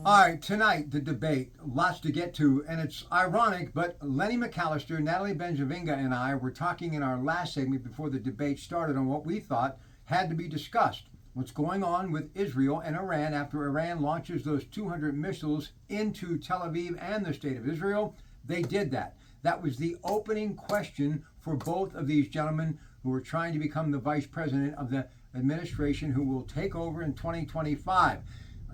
All right, tonight, the debate, lots to get to, and it's ironic, but Lenny McAllister, Natalie Benjavinga, and I were talking in our last segment before the debate started on what we thought had to be discussed. What's going on with Israel and Iran after Iran launches those 200 missiles into Tel Aviv and the state of Israel. They did that. That was the opening question for both of these gentlemen who are trying to become the vice president of the administration who will take over in 2025.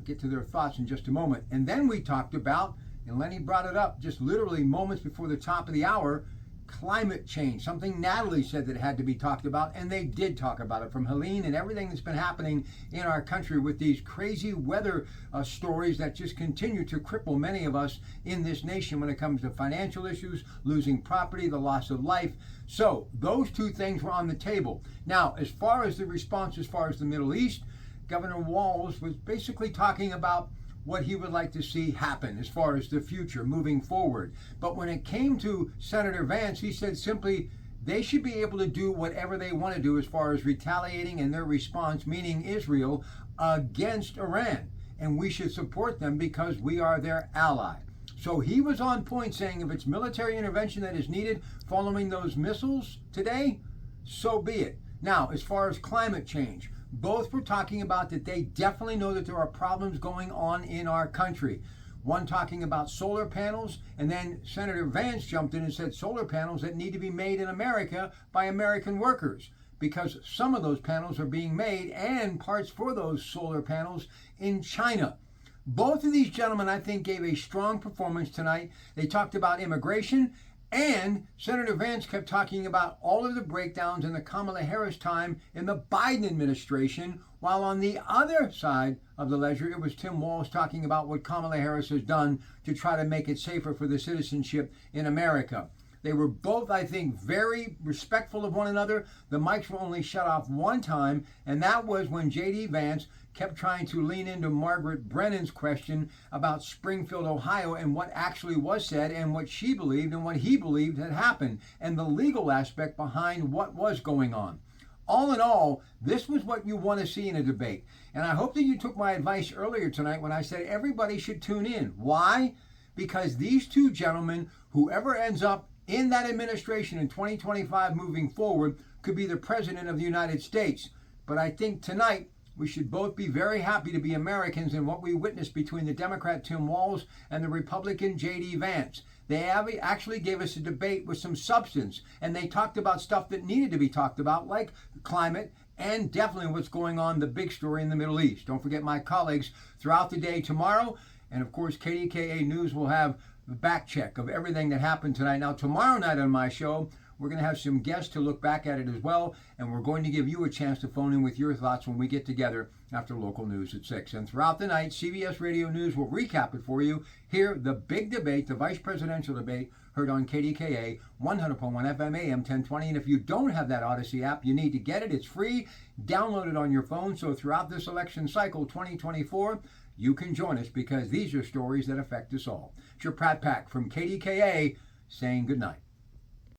Get to their thoughts in just a moment. And then we talked about, and Lenny brought it up just literally moments before the top of the hour, climate change, something Natalie said that had to be talked about, and they did talk about it, from Helene and everything that's been happening in our country with these crazy weather stories that just continue to cripple many of us in this nation when it comes to financial issues, losing property, the loss of life. So those two things were on the table. Now, as far as the response, as far as the Middle East, Governor Walz was basically talking about what he would like to see happen as far as the future moving forward. But when it came to Senator Vance, he said simply they should be able to do whatever they want to do as far as retaliating in their response, meaning Israel, against Iran. And we should support them because we are their ally. So he was on point saying if it's military intervention that is needed following those missiles today, so be it. Now, as far as climate change, both were talking about that they definitely know that there are problems going on in our country. One talking about solar panels, and then Senator Vance jumped in and said solar panels that need to be made in America by American workers, because some of those panels are being made and parts for those solar panels in China. Both of these gentlemen, I think, gave a strong performance tonight. They talked about immigration, and Senator Vance kept talking about all of the breakdowns in the Kamala Harris time in the Biden administration, while on the other side of the ledger, it was Tim Walz talking about what Kamala Harris has done to try to make it safer for the citizenship in America. They were both, I think, very respectful of one another. The mics were only shut off one time, and that was when J.D. Vance kept trying to lean into Margaret Brennan's question about Springfield, Ohio, and what actually was said and what she believed and what he believed had happened, and the legal aspect behind what was going on. All in all, this was what you want to see in a debate. And I hope that you took my advice earlier tonight when I said everybody should tune in. Why? Because these two gentlemen, whoever ends up in that administration in 2025 moving forward, could be the president of the United States. But I think tonight we should both be very happy to be Americans in what we witnessed between the Democrat Tim Walz and the Republican J.D. Vance. They actually gave us a debate with some substance, and they talked about stuff that needed to be talked about, like climate and definitely what's going on, the big story in the Middle East. Don't forget my colleagues throughout the day tomorrow, and of course KDKA News will have the back check of everything that happened tonight. Now, tomorrow night on my show, we're going to have some guests to look back at it as well, and we're going to give you a chance to phone in with your thoughts when we get together after local news at 6. And throughout the night, CBS Radio News will recap it for you. Hear the big debate, the vice presidential debate, heard on KDKA 100.1 FM AM 1020. And if you don't have that Odyssey app, you need to get it. It's free. Download it on your phone. So throughout this election cycle 2024, you can join us because these are stories that affect us all. It's your Pratt Pack from KDKA saying good night.